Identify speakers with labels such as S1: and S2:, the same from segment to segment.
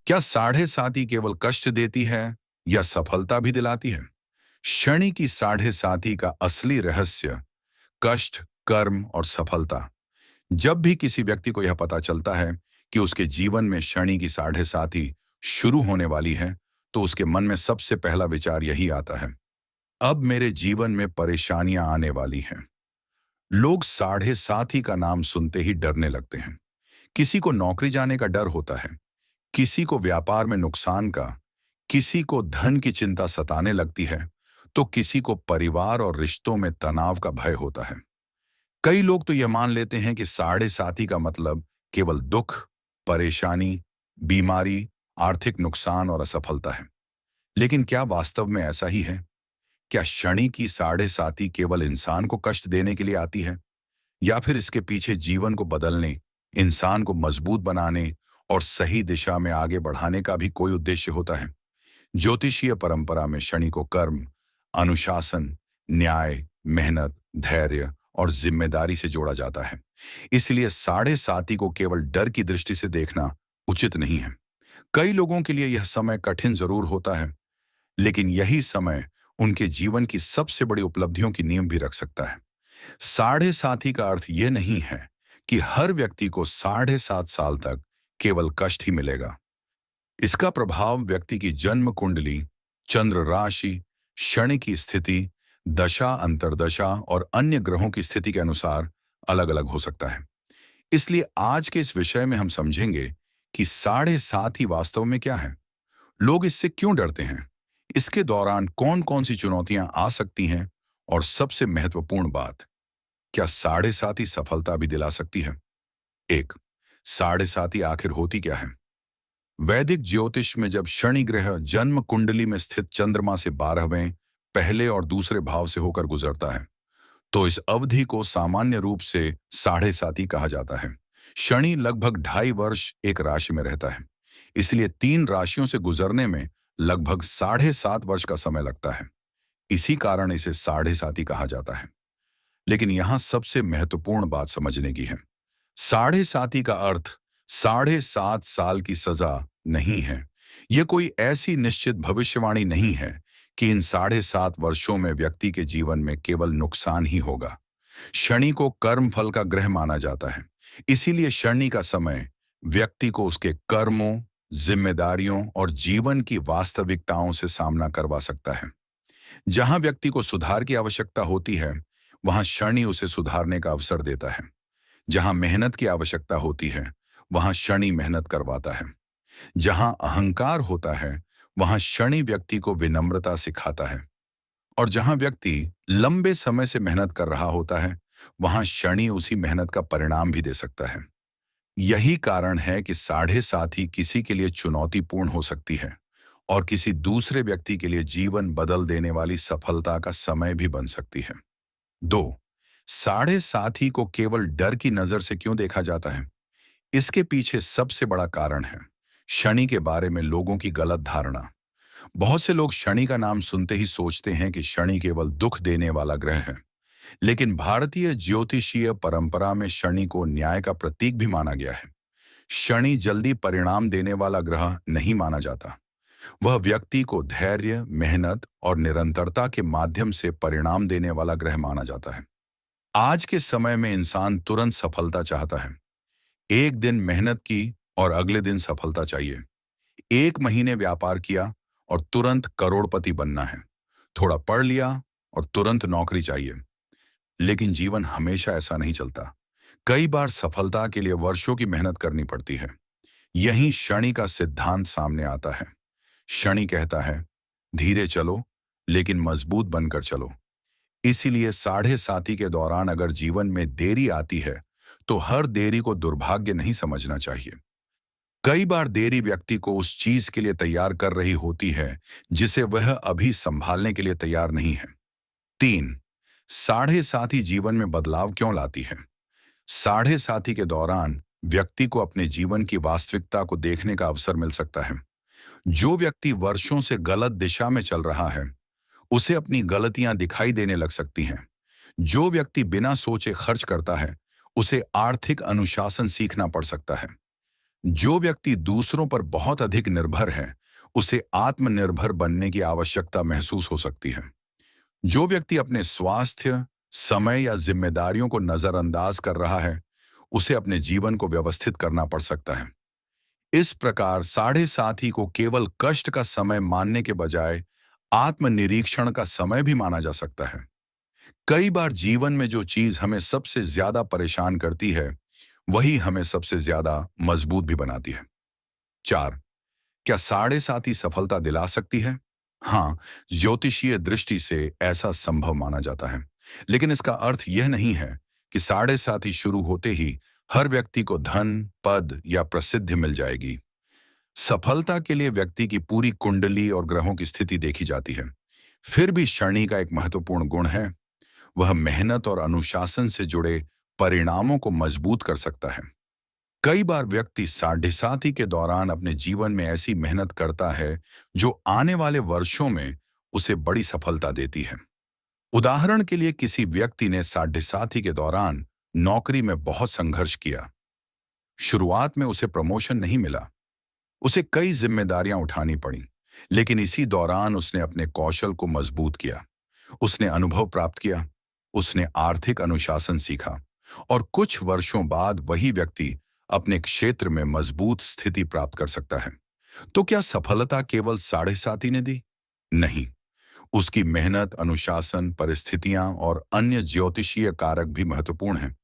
S1: क्या साढ़े साती केवल कष्ट देती है या सफलता भी दिलाती है? शनि की साढ़े साती का असली रहस्य कष्ट, कर्म और सफलता। जब भी किसी व्यक्ति को यह पता चलता है कि उसके जीवन में शनि की साढ़े साती शुरू होने वाली है, तो उसके मन में सबसे पहला विचार यही आता है, अब मेरे जीवन में परेशानियां आने वाली हैं। लोग साढ़े साती का नाम सुनते ही डरने लगते हैं। किसी को नौकरी जाने का डर होता है, किसी को व्यापार में नुकसान का, किसी को धन की चिंता सताने लगती है, तो किसी को परिवार और रिश्तों में तनाव का भय होता है। कई लोग तो यह मान लेते हैं कि साढ़े साती का मतलब केवल दुख, परेशानी, बीमारी, आर्थिक नुकसान और असफलता है। लेकिन क्या वास्तव में ऐसा ही है? क्या शनि की साढ़े साती केवल इंसान को कष्ट देने के लिए आती है, या फिर इसके पीछे जीवन को बदलने, इंसान को मजबूत बनाने और सही दिशा में आगे बढ़ाने का भी कोई उद्देश्य होता है? ज्योतिषीय परंपरा में शनि को कर्म, अनुशासन, न्याय, मेहनत, धैर्य और जिम्मेदारी से जोड़ा जाता है। इसलिए साढ़े साती को केवल डर की दृष्टि से देखना उचित नहीं है। कई लोगों के लिए यह समय कठिन जरूर होता है, लेकिन यही समय उनके जीवन की सबसे बड़ी उपलब्धियों की नींव भी रख सकता है। साढ़े साती का अर्थ यह नहीं है कि हर व्यक्ति को 7.5 साल तक केवल कष्ट ही मिलेगा। इसका प्रभाव व्यक्ति की जन्म कुंडली, चंद्र राशि, शनि की स्थिति, दशा अंतर्दशा और अन्य ग्रहों की स्थिति के अनुसार अलग अलग हो सकता है। इसलिए आज के इस विषय में हम समझेंगे कि साढ़े सात ही वास्तव में क्या है, लोग इससे क्यों डरते हैं, इसके दौरान कौन कौन सी चुनौतियां आ सकती हैं, और सबसे महत्वपूर्ण बात, क्या साढ़े सात ही सफलता भी दिला सकती है? एक, साढ़े सात ही आखिर होती क्या है? वैदिक ज्योतिष में जब शनि ग्रह जन्म कुंडली में स्थित चंद्रमा से 12वें पहले और दूसरे भाव से होकर गुजरता है, तो इस अवधि को सामान्य रूप से साढ़े साती कहा जाता है। शनि लगभग 2.5 वर्ष एक राशि में रहता है, इसलिए 3 राशियों से गुजरने में लगभग 7.5 वर्ष का समय लगता है। इसी कारण इसे साढ़े साती कहा जाता है। लेकिन यहां सबसे महत्वपूर्ण बात समझने की है। साढ़े साती का अर्थ 7.5 साल की सजा नहीं है। यह कोई ऐसी निश्चित भविष्यवाणी नहीं है कि इन 7.5 वर्षों में व्यक्ति के जीवन में केवल नुकसान ही होगा। शनि को कर्म फल का ग्रह माना जाता है, इसीलिए शनि का समय व्यक्ति को उसके कर्मों, जिम्मेदारियों और जीवन की वास्तविकताओं से सामना करवा सकता है। जहां व्यक्ति को सुधार की आवश्यकता होती है, वहां शनि उसे सुधारने का अवसर देता है। जहां मेहनत की आवश्यकता होती है, वहां शनि मेहनत करवाता है। जहां अहंकार होता है, वहां शनि व्यक्ति को विनम्रता सिखाता है। और जहां व्यक्ति लंबे समय से मेहनत कर रहा होता है, वहां शनि उसी मेहनत का परिणाम भी दे सकता है। यही कारण है कि साढ़े सात ही किसी के लिए चुनौतीपूर्ण हो सकती है और किसी दूसरे व्यक्ति के लिए जीवन बदल देने वाली सफलता का समय भी बन सकती है। 2, साढ़े सात ही को केवल डर की नजर से क्यों देखा जाता है? इसके पीछे सबसे बड़ा कारण है शनि के बारे में लोगों की गलत धारणा। बहुत से लोग शनि का नाम सुनते ही सोचते हैं कि शनि केवल दुख देने वाला ग्रह है। लेकिन भारतीय ज्योतिषीय परंपरा में शनि को न्याय का प्रतीक भी माना गया है। शनि जल्दी परिणाम देने वाला ग्रह नहीं माना जाता। वह व्यक्ति को धैर्य, मेहनत और निरंतरता के माध्यम से परिणाम देने वाला ग्रह माना जाता है। आज के समय में इंसान तुरंत सफलता चाहता है। एक दिन मेहनत की और अगले दिन सफलता चाहिए। एक महीने व्यापार किया और तुरंत करोड़पति बनना है। थोड़ा पढ़ लिया और तुरंत नौकरी चाहिए। लेकिन जीवन हमेशा ऐसा नहीं चलता। कई बार सफलता के लिए वर्षों की मेहनत करनी पड़ती है। यहीं शनि का सिद्धांत सामने आता है। शनि कहता है, धीरे चलो लेकिन मजबूत बनकर चलो। इसीलिए साढ़े साती के दौरान अगर जीवन में देरी आती है, तो हर देरी को दुर्भाग्य नहीं समझना चाहिए। कई बार देरी व्यक्ति को उस चीज के लिए तैयार कर रही होती है जिसे वह अभी संभालने के लिए तैयार नहीं है। 3, साढ़े साती जीवन में बदलाव क्यों लाती है? साढ़े साती के दौरान व्यक्ति को अपने जीवन की वास्तविकता को देखने का अवसर मिल सकता है। जो व्यक्ति वर्षों से गलत दिशा में चल रहा है, उसे अपनी गलतियां दिखाई देने लग सकती हैं। जो व्यक्ति बिना सोचे खर्च करता है, उसे आर्थिक अनुशासन सीखना पड़ सकता है। जो व्यक्ति दूसरों पर बहुत अधिक निर्भर है, उसे आत्मनिर्भर बनने की आवश्यकता महसूस हो सकती है। जो व्यक्ति अपने स्वास्थ्य, समय या जिम्मेदारियों को नजरअंदाज कर रहा है, उसे अपने जीवन को व्यवस्थित करना पड़ सकता है। इस प्रकार साढ़े साथी को केवल कष्ट का समय मानने के बजाय आत्मनिरीक्षण का समय भी माना जा सकता है। कई बार जीवन में जो चीज हमें सबसे ज्यादा परेशान करती है, वही हमें सबसे ज्यादा मजबूत भी बनाती है। 4. क्या साढ़े साथी सफलता दिला सकती है? हाँ, ज्योतिषीय दृष्टि से ऐसा संभव माना जाता है। लेकिन इसका अर्थ यह नहीं है कि साढ़े साथी शुरू होते ही हर व्यक्ति को धन, पद या प्रसिद्धि मिल जाएगी। सफलता के लिए व्यक्ति की पूरी कुंडली और ग्रहों की स्थिति देखी जाती है। फिर भी शनि का एक महत्वपूर्ण गुण है, वह मेहनत और अनुशासन से जुड़े परिणामों को मजबूत कर सकता है। कई बार व्यक्ति साढ़े साथी के दौरान अपने जीवन में ऐसी मेहनत करता है जो आने वाले वर्षों में उसे बड़ी सफलता देती है। उदाहरण के लिए किसी व्यक्ति ने साढ़े साथी के दौरान नौकरी में बहुत संघर्ष किया। शुरुआत में उसे प्रमोशन नहीं मिला, उसे कई जिम्मेदारियां उठानी पड़ी, लेकिन इसी दौरान उसने अपने कौशल को मजबूत किया। उसने अनुभव प्राप्त किया, उसने आर्थिक अनुशासन सीखा और कुछ वर्षों बाद वही व्यक्ति अपने क्षेत्र में मजबूत स्थिति प्राप्त कर सकता है। तो क्या सफलता केवल साढ़े साथी ने दी? नहीं, उसकी मेहनत, अनुशासन, परिस्थितियां और अन्य ज्योतिषीय कारक भी महत्वपूर्ण हैं।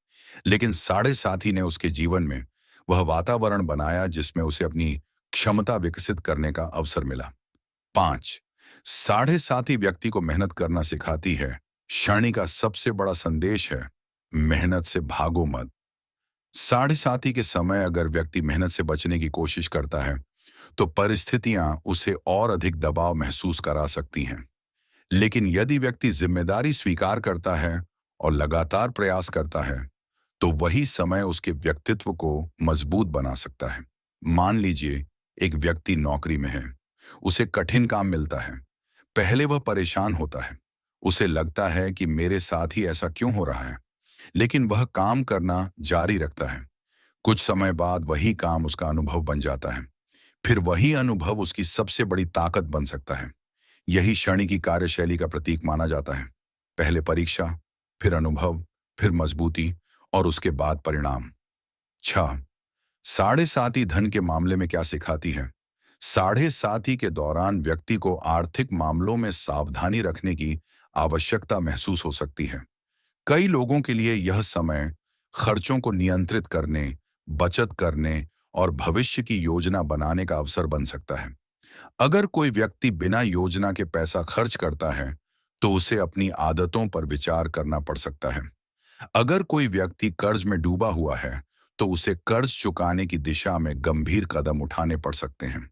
S1: लेकिन साढ़े साथी ने उसके जीवन में वह वातावरण बनाया जिसमें उसे अपनी क्षमता विकसित करने का अवसर मिला। 5. साढ़े साथी व्यक्ति को मेहनत करना सिखाती है। शनि का सबसे बड़ा संदेश है, मेहनत से भागो मत। साढ़े साथी के समय अगर व्यक्ति मेहनत से बचने की कोशिश करता है, तो परिस्थितियां उसे और अधिक दबाव महसूस करा सकती हैं। लेकिन यदि व्यक्ति जिम्मेदारी स्वीकार करता है और लगातार प्रयास करता है, तो वही समय उसके व्यक्तित्व को मजबूत बना सकता है। मान लीजिए एक व्यक्ति नौकरी में है, उसे कठिन काम मिलता है। पहले वह परेशान होता है, उसे लगता है कि मेरे साथ ही ऐसा क्यों हो रहा है, लेकिन वह काम करना जारी रखता है। कुछ समय बाद वही काम उसका अनुभव बन जाता है। फिर वही अनुभव उसकी सबसे बड़ी ताकत बन सकता है। यही शनि की कार्यशैली का प्रतीक माना जाता है। पहले परीक्षा, फिर अनुभव, फिर मजबूती और उसके बाद परिणाम। 6. साढ़े साथी धन के मामले में क्या सिखाती है? साढ़े साथी के दौरान व्यक्ति को आर्थिक मामलों में सावधानी रखने की आवश्यकता महसूस हो सकती है। कई लोगों के लिए यह समय खर्चों को नियंत्रित करने, बचत करने और भविष्य की योजना बनाने का अवसर बन सकता है। अगर कोई व्यक्ति बिना योजना के पैसा खर्च करता है, तो उसे अपनी आदतों पर विचार करना पड़ सकता है। अगर कोई व्यक्ति कर्ज में डूबा हुआ है, तो उसे कर्ज चुकाने की दिशा में गंभीर कदम उठाने पड़ सकते हैं।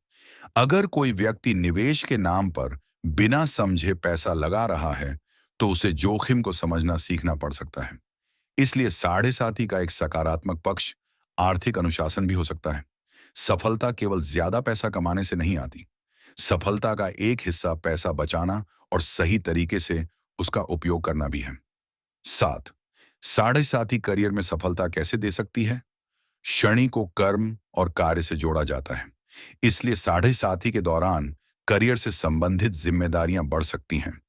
S1: अगर कोई व्यक्ति निवेश के नाम पर बिना समझे पैसा लगा रहा है, तो उसे जोखिम को समझना सीखना पड़ सकता है। इसलिए साढ़े साथी का एक सकारात्मक पक्ष आर्थिक अनुशासन भी हो सकता है। सफलता केवल ज्यादा पैसा कमाने से नहीं आती। सफलता का एक हिस्सा पैसा बचाना और सही तरीके से उसका उपयोग करना भी है। 7. साढ़े साथी करियर में सफलता कैसे दे सकती है? शनि को कर्म और कार्य से जोड़ा जाता है, इसलिए साढ़े साथी के दौरान करियर से संबंधित जिम्मेदारियां बढ़ सकती हैं।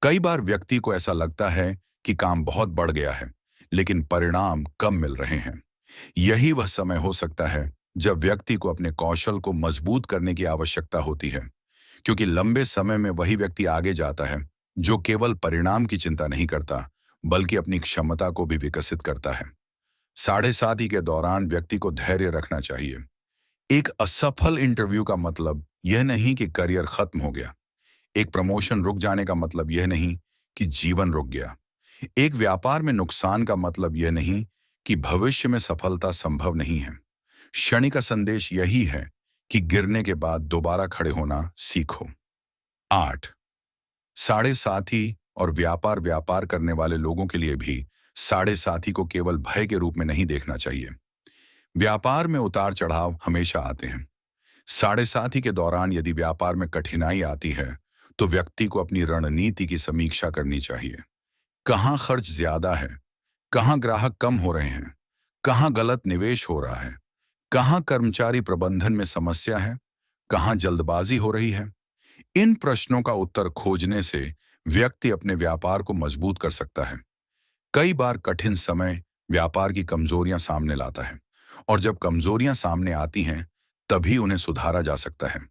S1: कई बार व्यक्ति को ऐसा लगता है कि काम बहुत बढ़ गया है, लेकिन परिणाम कम मिल रहे हैं। यही वह समय हो सकता है जब व्यक्ति को अपने कौशल को मजबूत करने की आवश्यकता होती है, क्योंकि लंबे समय में वही व्यक्ति आगे जाता है जो केवल परिणाम की चिंता नहीं करता, बल्कि अपनी क्षमता को भी विकसित करता है। साढ़े साथी के दौरान व्यक्ति को धैर्य रखना चाहिए। एक असफल इंटरव्यू का मतलब यह नहीं कि करियर खत्म हो गया। एक प्रमोशन रुक जाने का मतलब यह नहीं कि जीवन रुक गया। एक व्यापार में नुकसान का मतलब यह नहीं कि भविष्य में सफलता संभव नहीं है। शनि का संदेश यही है कि गिरने के बाद दोबारा खड़े होना सीखो। 8. साढ़े साथी और व्यापार करने वाले लोगों के लिए भी साढ़े साथी को केवल भय के रूप में नहीं देखना चाहिए। व्यापार में उतार चढ़ाव हमेशा आते हैं। साढ़े साथी के दौरान यदि व्यापार में कठिनाई आती है, तो व्यक्ति को अपनी रणनीति की समीक्षा करनी चाहिए। कहाँ खर्च ज्यादा है, कहाँ ग्राहक कम हो रहे हैं, कहाँ गलत निवेश हो रहा है, कहाँ कर्मचारी प्रबंधन में समस्या है, कहाँ जल्दबाजी हो रही है। इन प्रश्नों का उत्तर खोजने से व्यक्ति अपने व्यापार को मजबूत कर सकता है। कई बार कठिन समय व्यापार की कमजोरियां सामने लाता है, और जब कमजोरियां सामने आती हैं तभी उन्हें सुधारा जा सकता है।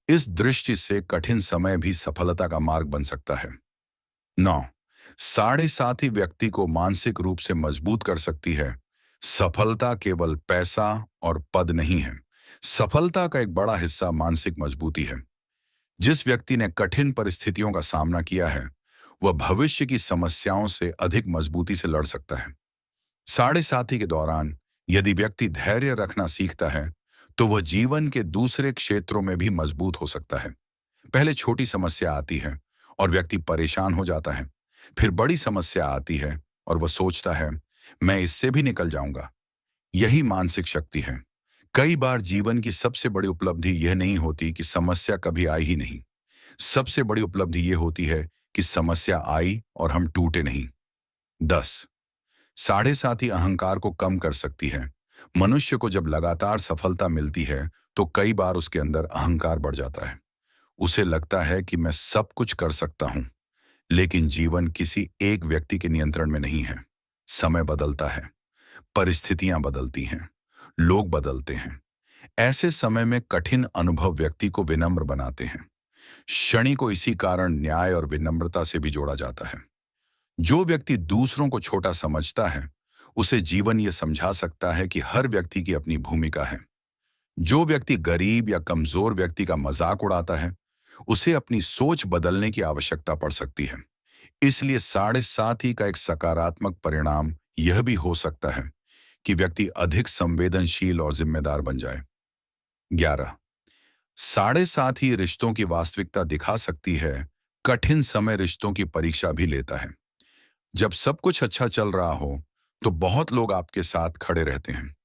S1: इस दृष्टि से कठिन समय भी सफलता का मार्ग बन सकता है। 9, साढ़े सात ही व्यक्ति को मानसिक रूप से मजबूत कर सकती है। सफलता केवल पैसा और पद नहीं है। सफलता का एक बड़ा हिस्सा मानसिक मजबूती है। जिस व्यक्ति ने कठिन परिस्थितियों का सामना किया है, वह भविष्य की समस्याओं से अधिक मजबूती से लड़ सकता है। साढ़े साथी के दौरान यदि व्यक्ति धैर्य रखना सीखता है, तो वह जीवन के दूसरे क्षेत्रों में भी मजबूत हो सकता है। पहले छोटी समस्या आती है और व्यक्ति परेशान हो जाता है। फिर बड़ी समस्या आती है और वह सोचता है, मैं इससे भी निकल जाऊंगा। यही मानसिक शक्ति है। कई बार जीवन की सबसे बड़ी उपलब्धि यह नहीं होती कि समस्या कभी आई ही नहीं। सबसे बड़ी उपलब्धि यह होती है कि समस्या आई और हम टूटे नहीं। 10, साढ़े सात ही अहंकार को कम कर सकती है। मनुष्य को जब लगातार सफलता मिलती है तो कई बार उसके अंदर अहंकार बढ़ जाता है। उसे लगता है कि मैं सब कुछ कर सकता हूं। लेकिन जीवन किसी एक व्यक्ति के नियंत्रण में नहीं है। समय बदलता है, परिस्थितियां बदलती हैं, लोग बदलते हैं। ऐसे समय में कठिन अनुभव व्यक्ति को विनम्र बनाते हैं। शनि को इसी कारण न्याय और विनम्रता से भी जोड़ा जाता है। जो व्यक्ति दूसरों को छोटा समझता है, उसे जीवन ये समझा सकता है कि हर व्यक्ति की अपनी भूमिका है। जो व्यक्ति गरीब या कमजोर व्यक्ति का मजाक उड़ाता है, उसे अपनी सोच बदलने की आवश्यकता पड़ सकती है। इसलिए साढ़े सात ही का एक सकारात्मक परिणाम यह भी हो सकता है कि व्यक्ति अधिक संवेदनशील और जिम्मेदार बन जाए। 11, साढ़े सात ही रिश्तों की वास्तविकता दिखा सकती है। कठिन समय रिश्तों की परीक्षा भी लेता है। जब सब कुछ अच्छा चल रहा हो तो बहुत लोग आपके साथ खड़े रहते हैं।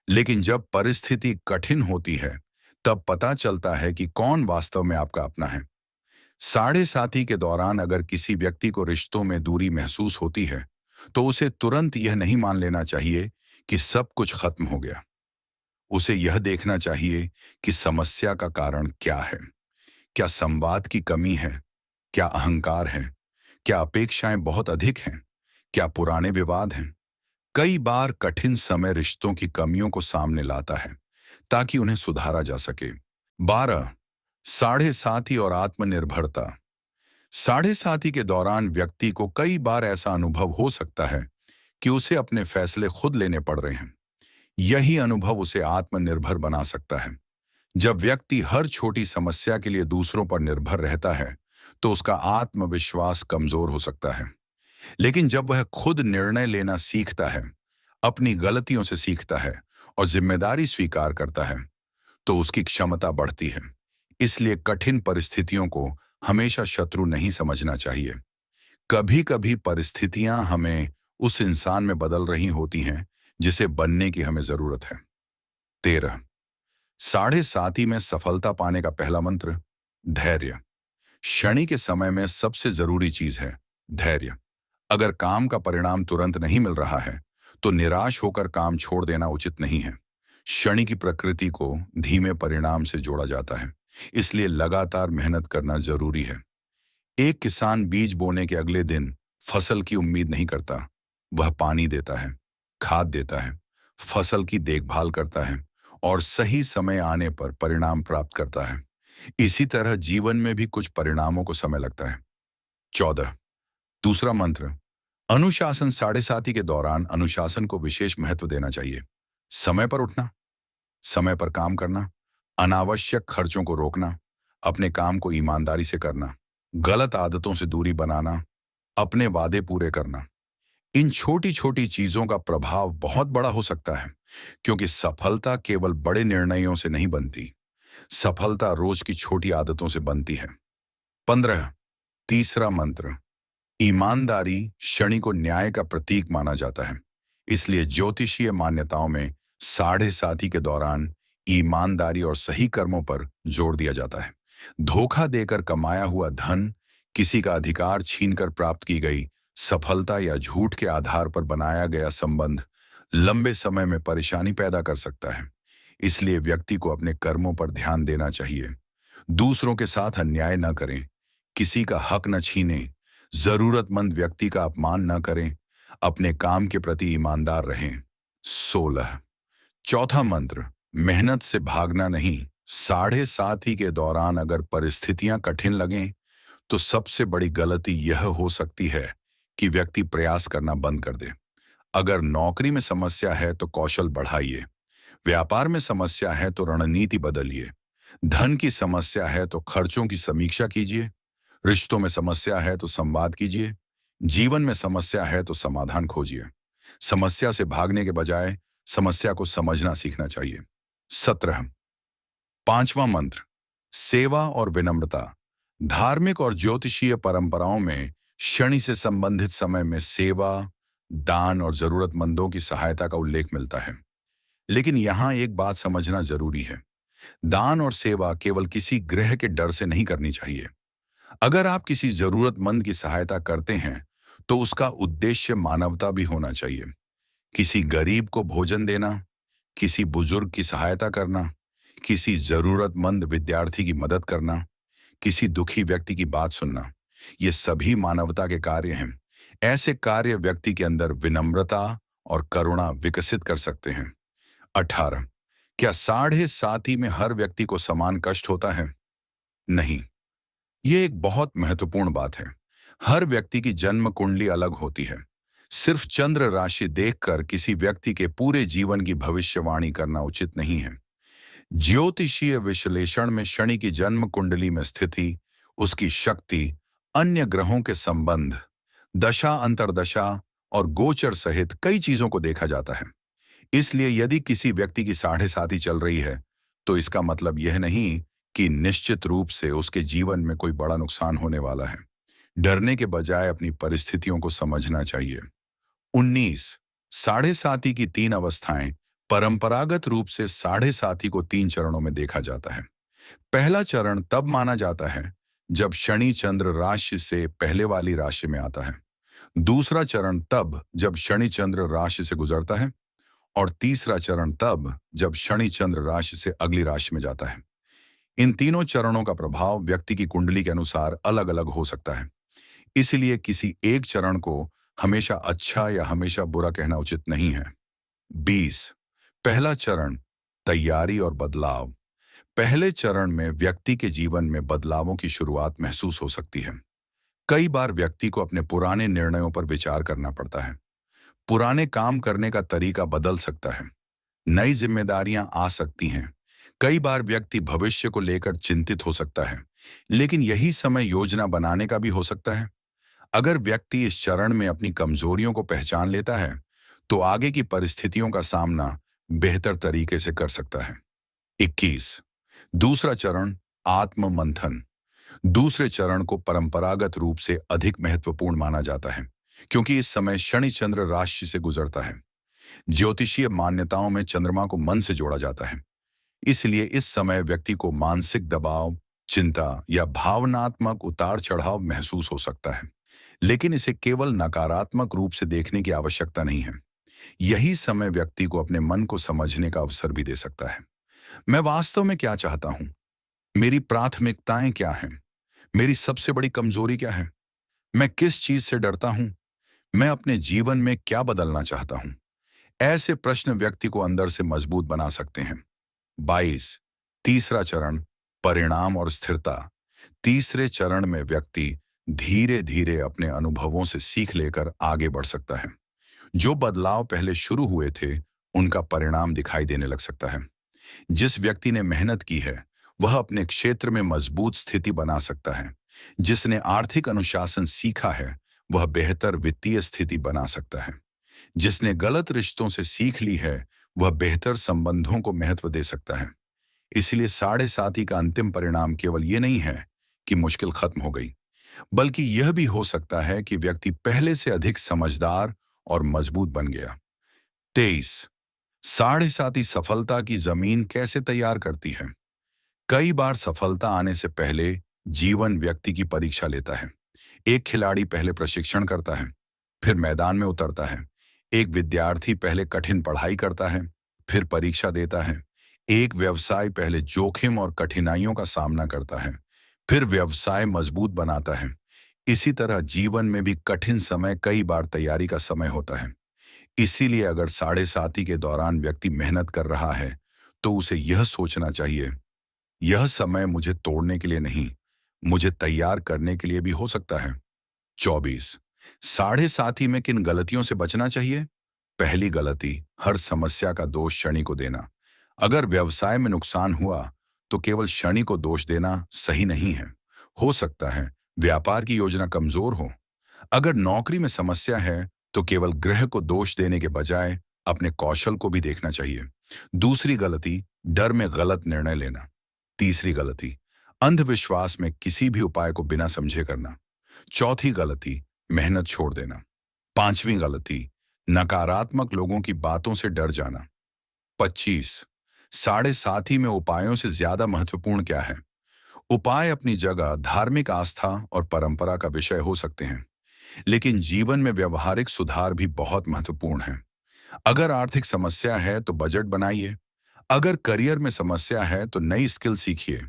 S1: लेकिन जब परिस्थिति कठिन होती है, तब पता चलता है कि कौन वास्तव में आपका अपना है। साढ़े साथी के दौरान अगर किसी व्यक्ति को रिश्तों में दूरी महसूस होती है, तो उसे तुरंत यह नहीं मान लेना चाहिए कि सब कुछ खत्म हो गया। उसे यह देखना चाहिए कि समस्या का कारण क्या है। क्या संवाद की कमी है? क्या अहंकार है? क्या अपेक्षाएं बहुत अधिक हैं? क्या पुराने विवाद हैं? कई बार कठिन समय रिश्तों की कमियों को सामने लाता है ताकि उन्हें सुधारा जा सके। 12, साढ़े साथी और आत्मनिर्भरता। साढ़े साथी के दौरान व्यक्ति को कई बार ऐसा अनुभव हो सकता है कि उसे अपने फैसले खुद लेने पड़ रहे हैं। यही अनुभव उसे आत्मनिर्भर बना सकता है। जब व्यक्ति हर छोटी समस्या के लिए दूसरों पर निर्भर रहता है, तो उसका आत्मविश्वास कमजोर हो सकता है। लेकिन जब वह खुद निर्णय लेना सीखता है, अपनी गलतियों से सीखता है और जिम्मेदारी स्वीकार करता है, तो उसकी क्षमता बढ़ती है। इसलिए कठिन परिस्थितियों को हमेशा शत्रु नहीं समझना चाहिए। कभी कभी परिस्थितियां हमें उस इंसान में बदल रही होती हैं जिसे बनने की हमें जरूरत है। 13, साढ़े साथी में सफलता पाने का पहला मंत्र धैर्य। शनि के समय में सबसे जरूरी चीज है धैर्य। अगर काम का परिणाम तुरंत नहीं मिल रहा है, तो निराश होकर काम छोड़ देना उचित नहीं है। शनि की प्रकृति को धीमे परिणाम से जोड़ा जाता है, इसलिए लगातार मेहनत करना जरूरी है। एक किसान बीज बोने के अगले दिन फसल की उम्मीद नहीं करता। वह पानी देता है, खाद देता है, फसल की देखभाल करता है और सही समय आने पर परिणाम प्राप्त करता है। इसी तरह जीवन में भी कुछ परिणामों को समय लगता है। 14, दूसरा मंत्र अनुशासन। साढ़े साथी के दौरान अनुशासन को विशेष महत्व देना चाहिए। समय पर उठना, समय पर काम करना, अनावश्यक खर्चों को रोकना, अपने काम को ईमानदारी से करना, गलत आदतों से दूरी बनाना, अपने वादे पूरे करना। इन छोटी छोटी चीजों का प्रभाव बहुत बड़ा हो सकता है, क्योंकि सफलता केवल बड़े निर्णयों से नहीं बनती। सफलता रोज की छोटी आदतों से बनती है। 15, तीसरा मंत्र ईमानदारी। शनि को न्याय का प्रतीक माना जाता है, इसलिए ज्योतिषीय मान्यताओं में साढ़े साथी के दौरान ईमानदारी और सही कर्मों पर जोर दिया जाता है। धोखा देकर कमाया हुआ धन, किसी का अधिकार छीनकर प्राप्त की गई सफलता या झूठ के आधार पर बनाया गया संबंध लंबे समय में परेशानी पैदा कर सकता है। इसलिए व्यक्ति को अपने कर्मों पर ध्यान देना चाहिए। दूसरों के साथ अन्याय न करें, किसी का हक न छीनें, जरूरतमंद व्यक्ति का अपमान न करें, अपने काम के प्रति ईमानदार रहें। 16। चौथा मंत्र, मेहनत से भागना नहीं। 7:30 के दौरान अगर परिस्थितियां कठिन लगें तो सबसे बड़ी गलती यह हो सकती है कि व्यक्ति प्रयास करना बंद कर दे। अगर नौकरी में समस्या है तो कौशल बढ़ाइए, व्यापार में समस्या है तो रणनीति बदलिए, धन की समस्या है तो खर्चों की समीक्षा कीजिए, रिश्तों में समस्या है तो संवाद कीजिए, जीवन में समस्या है तो समाधान खोजिए। समस्या से भागने के बजाय समस्या को समझना सीखना चाहिए। 17। पांचवा मंत्र, सेवा और विनम्रता। धार्मिक और ज्योतिषीय परंपराओं में शनि से संबंधित समय में सेवा, दान और जरूरतमंदों की सहायता का उल्लेख मिलता है। लेकिन यहां एक बात समझना जरूरी है, दान और सेवा केवल किसी ग्रह के डर से नहीं करनी चाहिए। अगर आप किसी जरूरतमंद की सहायता करते हैं तो उसका उद्देश्य मानवता भी होना चाहिए। किसी गरीब को भोजन देना, किसी बुजुर्ग की सहायता करना, किसी जरूरतमंद विद्यार्थी की मदद करना, किसी दुखी व्यक्ति की बात सुनना, ये सभी मानवता के कार्य हैं। ऐसे कार्य व्यक्ति के अंदर विनम्रता और करुणा विकसित कर सकते हैं। 18। क्या 7:30 में हर व्यक्ति को समान कष्ट होता है? नहीं। ये एक बहुत महत्वपूर्ण बात है। हर व्यक्ति की जन्म कुंडली अलग होती है। सिर्फ चंद्र राशि देखकर किसी व्यक्ति के पूरे जीवन की भविष्यवाणी करना उचित नहीं है। ज्योतिषीय विश्लेषण में शनि की जन्म कुंडली में स्थिति, उसकी शक्ति, अन्य ग्रहों के संबंध, दशा अंतर्दशा और गोचर सहित कई चीजों को देखा जाता है। इसलिए यदि किसी व्यक्ति की 7:30 चल रही है तो इसका मतलब यह नहीं कि निश्चित रूप से उसके जीवन में कोई बड़ा नुकसान होने वाला है। डरने के बजाय अपनी परिस्थितियों को समझना चाहिए। 19। 7:30 की 3 अवस्थाएं। परंपरागत रूप से 7:30 को 3 चरणों में देखा जाता है। पहला चरण तब माना जाता है जब शनि चंद्र राशि से पहले वाली राशि में आता है। दूसरा चरण तब जब शनि चंद्र राशि से गुजरता है और तीसरा चरण तब जब शनि चंद्र राशि से अगली राशि में जाता है। इन तीनों चरणों का प्रभाव व्यक्ति की कुंडली के अनुसार अलग अलग हो सकता है। इसलिए किसी एक चरण को हमेशा अच्छा या हमेशा बुरा कहना उचित नहीं है। 20। पहला चरण, तैयारी और बदलाव। पहले चरण में व्यक्ति के जीवन में बदलावों की शुरुआत महसूस हो सकती है। कई बार व्यक्ति को अपने पुराने निर्णयों पर विचार करना पड़ता है। पुराने काम करने का तरीका बदल सकता है। नई जिम्मेदारियां आ सकती हैं। कई बार व्यक्ति भविष्य को लेकर चिंतित हो सकता है, लेकिन यही समय योजना बनाने का भी हो सकता है। अगर व्यक्ति इस चरण में अपनी कमजोरियों को पहचान लेता है तो आगे की परिस्थितियों का सामना बेहतर तरीके से कर सकता है। 21। दूसरा चरण, आत्म मंथन। दूसरे चरण को परंपरागत रूप से अधिक महत्वपूर्ण माना जाता है क्योंकि इस समय शनि चंद्र राशि से गुजरता है। ज्योतिषीय मान्यताओं में चंद्रमा को मन से जोड़ा जाता है। इसलिए इस समय व्यक्ति को मानसिक दबाव, चिंता या भावनात्मक उतार चढ़ाव महसूस हो सकता है, लेकिन इसे केवल नकारात्मक रूप से देखने की आवश्यकता नहीं है। यही समय व्यक्ति को अपने मन को समझने का अवसर भी दे सकता है। मैं वास्तव में क्या चाहता हूं? मेरी प्राथमिकताएं क्या हैं? मेरी सबसे बड़ी कमजोरी क्या है? मैं किस चीज से डरता हूं? मैं अपने जीवन में क्या बदलना चाहता हूं? ऐसे प्रश्न व्यक्ति को अंदर से मजबूत बना सकते हैं। 22। तीसरा चरण, परिणाम और स्थिरता। तीसरे चरण में व्यक्ति धीरे धीरे अपने अनुभवों से सीख लेकर आगे बढ़ सकता है। जो बदलाव पहले शुरू हुए थे उनका परिणाम दिखाई देने लग सकता है। जिस व्यक्ति ने मेहनत की है वह अपने क्षेत्र में मजबूत स्थिति बना सकता है। जिसने आर्थिक अनुशासन सीखा है वह बेहतर वित्तीय स्थिति बना सकता है। जिसने गलत रिश्तों से सीख ली है वह बेहतर संबंधों को महत्व दे सकता है। इसलिए 7:30 का अंतिम परिणाम केवल ये नहीं है कि मुश्किल खत्म हो गई, बल्कि यह भी हो सकता है कि व्यक्ति पहले से अधिक समझदार और मजबूत बन गया। 23। 7:30 सफलता की जमीन कैसे तैयार करती है? कई बार सफलता आने से पहले जीवन व्यक्ति की परीक्षा लेता है। एक खिलाड़ी पहले प्रशिक्षण करता है, फिर मैदान में उतरता है। एक विद्यार्थी पहले कठिन पढ़ाई करता है, फिर परीक्षा देता है। एक व्यवसाय पहले जोखिम और कठिनाइयों का सामना करता है, फिर व्यवसाय मजबूत बनाता है। इसी तरह जीवन में भी कठिन समय कई बार तैयारी का समय होता है। इसीलिए अगर साढ़े साथी के दौरान व्यक्ति मेहनत कर रहा है, तो उसे यह सोचना चाहिए, यह समय मुझे तोड़ने के लिए नहीं, मुझे तैयार करने के लिए भी हो सकता है। 24 साढ़े साथी में किन गलतियों से बचना चाहिए? पहली गलती, हर समस्या का दोष शनि को देना। अगर व्यवसाय में नुकसान हुआ, तो केवल शनि को दोष देना सही नहीं है। हो सकता है व्यापार की योजना कमजोर हो। अगर नौकरी में समस्या है, तो केवल ग्रह को दोष देने के बजाय अपने कौशल को भी देखना चाहिए। दूसरी गलती, डर में गलत निर्णय लेना। तीसरी गलती, अंधविश्वास में किसी भी उपाय को बिना समझे करना। चौथी गलती, मेहनत छोड़ देना। पांचवी गलती, नकारात्मक लोगों की बातों से डर जाना। 25 साढ़े साथी में उपायों से ज्यादा महत्वपूर्ण क्या है? उपाय अपनी जगह धार्मिक आस्था और परंपरा का विषय हो सकते हैं, लेकिन जीवन में व्यवहारिक सुधार भी बहुत महत्वपूर्ण है। अगर आर्थिक समस्या है तो बजट बनाइए। अगर करियर में समस्या है तो नई स्किल सीखिए।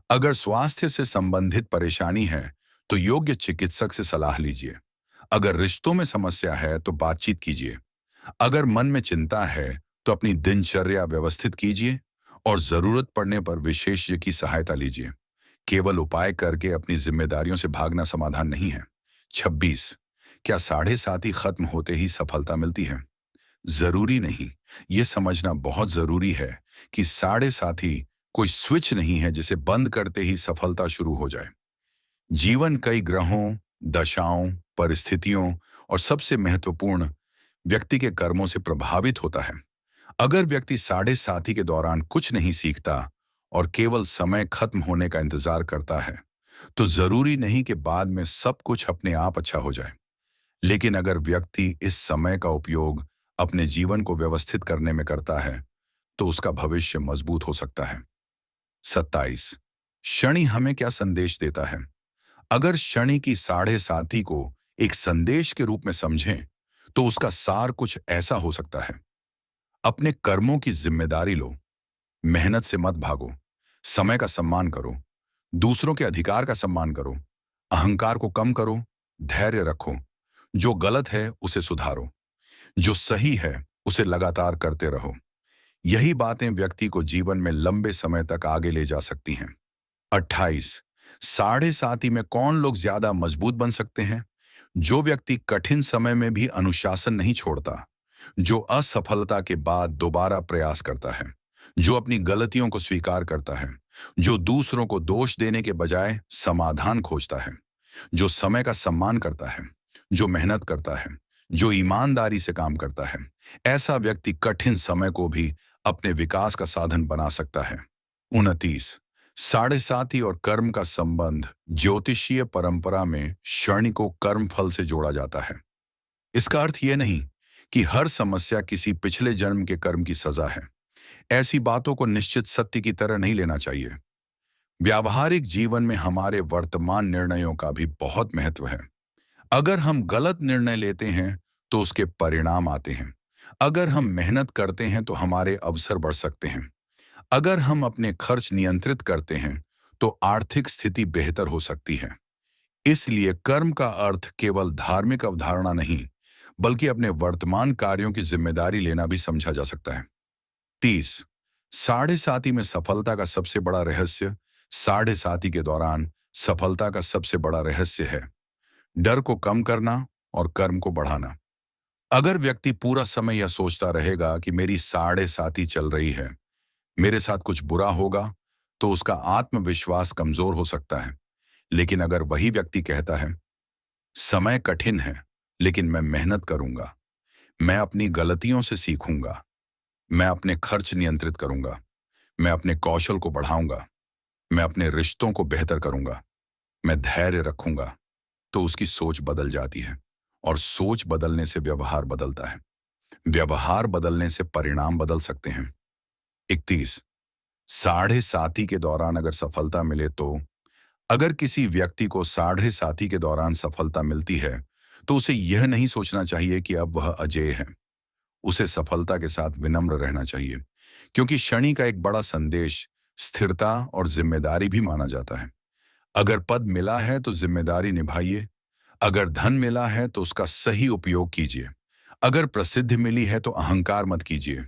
S1: अगर स्वास्थ्य से संबंधित परेशानी है तो योग्य चिकित्सक से सलाह लीजिए। अगर रिश्तों में समस्या है तो बातचीत कीजिए। अगर मन में चिंता है तो अपनी दिनचर्या व्यवस्थित कीजिए और जरूरत पड़ने पर विशेषज्ञ की सहायता लीजिए। केवल उपाय करके अपनी जिम्मेदारियों से भागना समाधान नहीं है। 26 क्या साढ़े साथी खत्म होते ही सफलता मिलती है? जरूरी नहीं। यह समझना बहुत जरूरी है कि साढ़े साथी कोई स्विच नहीं है जिसे बंद करते ही सफलता शुरू हो जाए। जीवन कई ग्रहों, दशाओं, परिस्थितियों और सबसे महत्वपूर्ण, व्यक्ति के कर्मों से प्रभावित होता है। अगर व्यक्ति साढ़े साथी के दौरान कुछ नहीं सीखता और केवल समय खत्म होने का इंतजार करता है, तो जरूरी नहीं कि बाद में सब कुछ अपने आप अच्छा हो जाए। लेकिन अगर व्यक्ति इस समय का उपयोग अपने जीवन को व्यवस्थित करने में करता है, तो उसका भविष्य मजबूत हो सकता है। 27 शनि हमें क्या संदेश देता है? अगर शनि की साढ़े साथी को एक संदेश के रूप में समझें, तो उसका सार कुछ ऐसा हो सकता है। अपने कर्मों की जिम्मेदारी लो, मेहनत से मत भागो, समय का सम्मान करो, दूसरों के अधिकार का सम्मान करो, अहंकार को कम करो, धैर्य रखो, जो गलत है उसे सुधारो, जो सही है उसे लगातार करते रहो। यही बातें व्यक्ति को जीवन में लंबे समय तक आगे ले जा सकती हैं। 28 साढ़े साथी में कौन लोग ज्यादा मजबूत बन सकते हैं? जो व्यक्ति कठिन समय में भी अनुशासन नहीं छोड़ता, जो असफलता के बाद दोबारा प्रयास करता है, जो अपनी गलतियों को स्वीकार करता है, जो दूसरों को दोष देने के बजाय समाधान खोजता है, जो समय का सम्मान करता है, जो मेहनत करता है, जो ईमानदारी से काम करता है, ऐसा व्यक्ति कठिन समय को भी अपने विकास का साधन बना सकता है। 29 साढ़े साथी और कर्म का संबंध, ज्योतिषीय परंपरा में शनि को कर्म फल से जोड़ा जाता है। इसका अर्थ यह नहीं कि हर समस्या किसी पिछले जन्म के कर्म की सजा है। ऐसी बातों को निश्चित सत्य की तरह नहीं लेना चाहिए। व्यावहारिक जीवन में हमारे वर्तमान निर्णयों का भी बहुत महत्व है। अगर हम गलत निर्णय लेते हैं तो उसके परिणाम आते हैं। अगर हम मेहनत करते हैं तो हमारे अवसर बढ़ सकते हैं। अगर हम अपने खर्च नियंत्रित करते हैं तो आर्थिक स्थिति बेहतर हो सकती है। इसलिए कर्म का अर्थ केवल धार्मिक अवधारणा नहीं, बल्कि अपने वर्तमान कार्यों की जिम्मेदारी लेना भी समझा जा सकता है। 30 साढ़े साथी में सफलता का सबसे बड़ा रहस्य, साढ़े साथी के दौरान सफलता का सबसे बड़ा रहस्य है डर को कम करना और कर्म को बढ़ाना। अगर व्यक्ति पूरा समय यह सोचता रहेगा कि मेरी साढ़े साथी चल रही है, मेरे साथ कुछ बुरा होगा, तो उसका आत्मविश्वास कमजोर हो सकता है। लेकिन अगर वही व्यक्ति कहता है, समय कठिन है, लेकिन मैं मेहनत करूंगा, मैं अपनी गलतियों से सीखूंगा, मैं अपने खर्च नियंत्रित करूंगा, मैं अपने कौशल को बढ़ाऊंगा, मैं अपने रिश्तों को बेहतर करूंगा, मैं धैर्य रखूंगा, तो उसकी सोच बदल जाती है। और सोच बदलने से व्यवहार बदलता है। व्यवहार बदलने से परिणाम बदल सकते हैं। 31 साढ़े साथी के दौरान अगर सफलता मिले तो, अगर किसी व्यक्ति को साढ़े साथी के दौरान सफलता मिलती है, तो उसे यह नहीं सोचना चाहिए कि अब वह अजेय है। उसे सफलता के साथ विनम्र रहना चाहिए, क्योंकि शनि का एक बड़ा संदेश स्थिरता और जिम्मेदारी भी माना जाता है। अगर पद मिला है तो जिम्मेदारी निभाइए, अगर धन मिला है तो उसका सही उपयोग कीजिए, अगर प्रसिद्धि मिली है तो अहंकार मत कीजिए,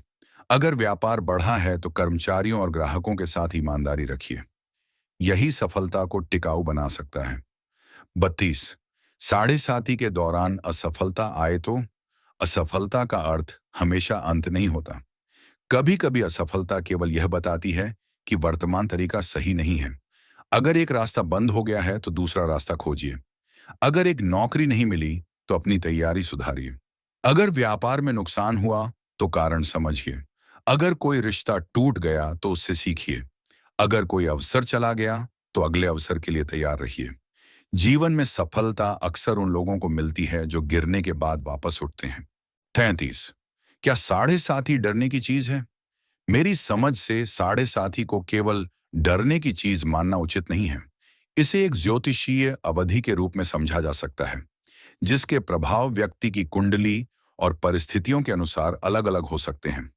S1: अगर व्यापार बढ़ा है तो कर्मचारियों और ग्राहकों के साथ ईमानदारी रखिए। यही सफलता को टिकाऊ बना सकता है। 32 साढ़े साथी के दौरान असफलता आए तो असफलता का अर्थ हमेशा अंत नहीं होता। कभी कभी असफलता केवल यह बताती है कि वर्तमान तरीका सही नहीं है। अगर एक रास्ता बंद हो गया है तो दूसरा रास्ता खोजिए। अगर एक नौकरी नहीं मिली तो अपनी तैयारी सुधारिए। अगर व्यापार में नुकसान हुआ तो कारण समझिए। अगर कोई रिश्ता टूट गया तो उससे सीखिए। अगर कोई अवसर चला गया तो अगले अवसर के लिए तैयार रहिए। जीवन में सफलता अक्सर उन लोगों को मिलती है जो गिरने के बाद वापस उठते हैं। 33 क्या साढ़े सात ही डरने की चीज है? मेरी समझ से साढ़े साथी को केवल डरने की चीज मानना उचित नहीं है। इसे एक ज्योतिषीय अवधि के रूप में समझा जा सकता है, जिसके प्रभाव व्यक्ति की कुंडली और परिस्थितियों के अनुसार अलग अलग हो सकते हैं।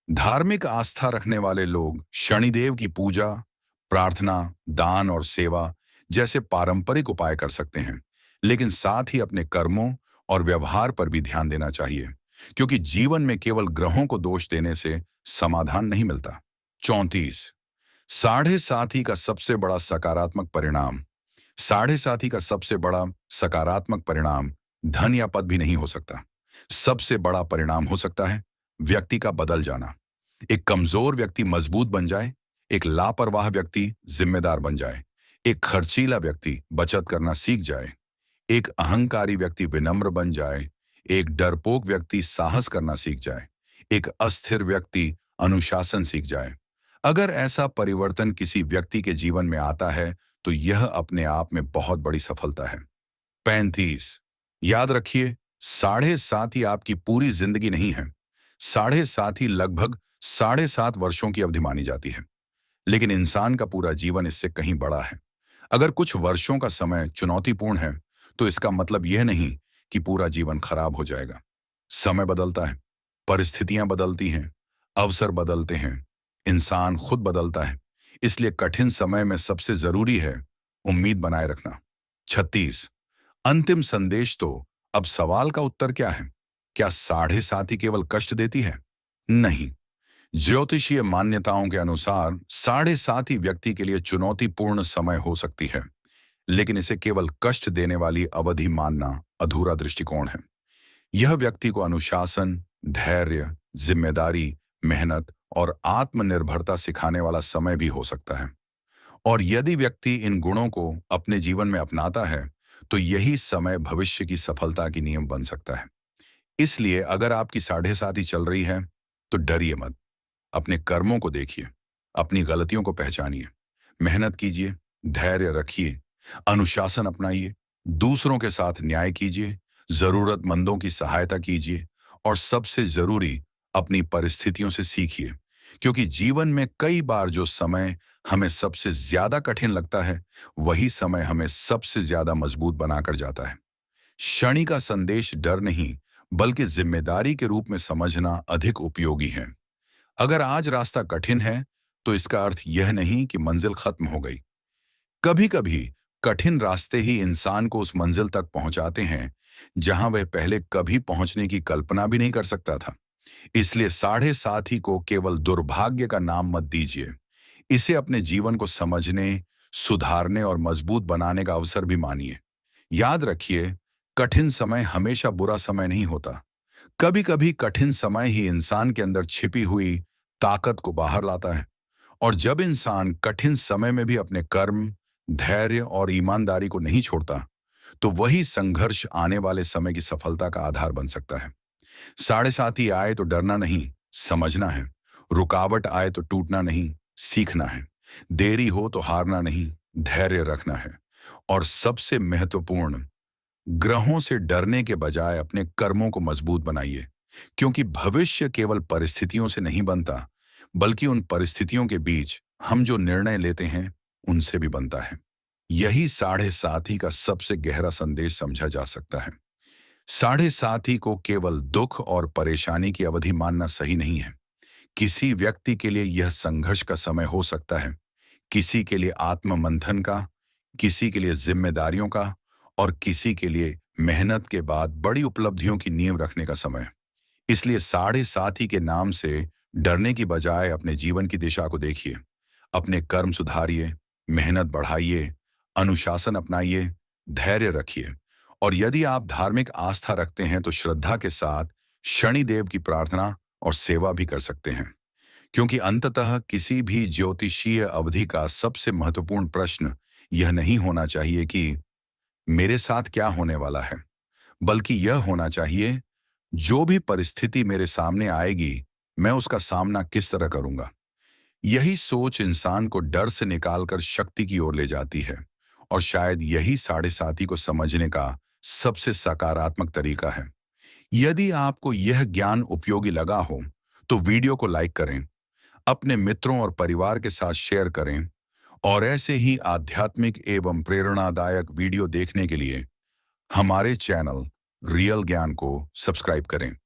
S1: धार्मिक आस्था रखने वाले लोग शनिदेव की पूजा, प्रार्थना, दान और सेवा जैसे पारंपरिक उपाय कर सकते हैं, लेकिन साथ ही अपने कर्मों और व्यवहार पर भी ध्यान देना चाहिए, क्योंकि जीवन में केवल ग्रहों को दोष देने से समाधान नहीं मिलता। 34 साढ़े साथी का सबसे बड़ा सकारात्मक परिणाम साढ़े साथी का सबसे बड़ा सकारात्मक परिणाम धन या पद भी नहीं हो सकता। सबसे बड़ा परिणाम हो सकता है व्यक्ति का बदल जाना। एक कमजोर व्यक्ति मजबूत बन जाए, एक लापरवाह व्यक्ति जिम्मेदार बन जाए, एक खर्चीला व्यक्ति बचत करना सीख जाए, एक अहंकारी व्यक्ति विनम्र बन जाए, एक डरपोक व्यक्ति साहस करना सीख जाए, एक अस्थिर व्यक्ति अनुशासन सीख जाए। अगर ऐसा परिवर्तन किसी व्यक्ति के जीवन में आता है तो यह अपने आप में बहुत बड़ी सफलता है। 35 याद रखिए, साढ़े सात ही आपकी पूरी जिंदगी नहीं है। साढ़े सात ही लगभग 7.5 वर्षों की अवधि मानी जाती है, लेकिन इंसान का पूरा जीवन इससे कहीं बड़ा है। अगर कुछ वर्षों का समय चुनौतीपूर्ण है तो इसका मतलब यह नहीं कि पूरा जीवन खराब हो जाएगा। समय बदलता है, परिस्थितियां बदलती हैं, अवसर बदलते हैं, इंसान खुद बदलता है। इसलिए कठिन समय में सबसे जरूरी है उम्मीद बनाए रखना। 36 अंतिम संदेश तो अब सवाल का उत्तर क्या है? क्या साढ़े सात ही केवल कष्ट देती है? नहीं। ज्योतिषीय मान्यताओं के अनुसार साढ़े सात ही व्यक्ति के लिए चुनौतीपूर्ण समय हो सकती है, लेकिन इसे केवल कष्ट देने वाली अवधि मानना अधूरा दृष्टिकोण है। यह व्यक्ति को अनुशासन, धैर्य, जिम्मेदारी, मेहनत और आत्मनिर्भरता सिखाने वाला समय भी हो सकता है। और यदि व्यक्ति इन गुणों को अपने जीवन में अपनाता है तो यही समय भविष्य की सफलता की नियम बन सकता है। इसलिए अगर आपकी साढ़े सात ही चल रही है तो डरिए मत। अपने कर्मों को देखिए, अपनी गलतियों को पहचानिए, मेहनत कीजिए, धैर्य रखिए, अनुशासन अपनाइए, दूसरों के साथ न्याय कीजिए, जरूरतमंदों की सहायता कीजिए और सबसे जरूरी अपनी परिस्थितियों से सीखिए, क्योंकि जीवन में कई बार जो समय हमें सबसे ज्यादा कठिन लगता है वही समय हमें सबसे ज्यादा मजबूत बनाकर जाता है। शनि का संदेश डर नहीं बल्कि जिम्मेदारी के रूप में समझना अधिक उपयोगी है। अगर आज रास्ता कठिन है तो इसका अर्थ यह नहीं कि मंजिल खत्म हो गई। कभी कभी कठिन रास्ते ही इंसान को उस मंजिल तक पहुंचाते हैं जहां वह पहले कभी पहुंचने की कल्पना भी नहीं कर सकता था। इसलिए साढ़े सात ही को केवल दुर्भाग्य का नाम मत दीजिए। इसे अपने जीवन को समझने, सुधारने और मजबूत बनाने का अवसर भी मानिए। याद रखिए, कठिन समय हमेशा बुरा समय नहीं होता। कभी कभी कठिन समय ही इंसान के अंदर छिपी हुई ताकत को बाहर लाता है। और जब इंसान कठिन समय में भी अपने कर्म, धैर्य और ईमानदारी को नहीं छोड़ता तो वही संघर्ष आने वाले समय की सफलता का आधार बन सकता है। साढ़े सात ही आए तो डरना नहीं, समझना है। रुकावट आए तो टूटना नहीं, सीखना है। देरी हो तो हारना नहीं, धैर्य रखना है। और सबसे महत्वपूर्ण, ग्रहों से डरने के बजाय अपने कर्मों को मजबूत बनाइए, क्योंकि भविष्य केवल परिस्थितियों से नहीं बनता, बल्कि उन परिस्थितियों के बीच हम जो निर्णय लेते हैं उनसे भी बनता है। यही साढ़े सात ही का सबसे गहरा संदेश समझा जा सकता है। साढ़े साथी को केवल दुख और परेशानी की अवधि मानना सही नहीं है। किसी व्यक्ति के लिए यह संघर्ष का समय हो सकता है, किसी के लिए आत्म मंथन का, किसी के लिए जिम्मेदारियों का और किसी के लिए मेहनत के बाद बड़ी उपलब्धियों की नींव रखने का समय। इसलिए साढ़े साथी के नाम से डरने की बजाय अपने जीवन की दिशा को देखिए। अपने कर्म सुधारिए, मेहनत बढ़ाइए, अनुशासन अपनाइए, धैर्य रखिए और यदि आप धार्मिक आस्था रखते हैं तो श्रद्धा के साथ शनिदेव की प्रार्थना और सेवा भी कर सकते हैं। क्योंकि अंततः किसी भी ज्योतिषीय अवधि का सबसे महत्वपूर्ण प्रश्न यह नहीं होना चाहिए कि मेरे साथ क्या होने वाला है, बल्कि यह होना चाहिए जो भी परिस्थिति मेरे सामने आएगी, मैं उसका सामना किस तरह करूंगा। यही सोच इंसान को डर से निकालकर शक्ति की ओर ले जाती है और शायद यही साढ़े साथी को समझने का सबसे सकारात्मक तरीका है। यदि आपको यह ज्ञान उपयोगी लगा हो तो वीडियो को लाइक करें, अपने मित्रों और परिवार के साथ शेयर करें और ऐसे ही आध्यात्मिक एवं प्रेरणादायक वीडियो देखने के लिए हमारे चैनल रियल ज्ञान को सब्सक्राइब करें।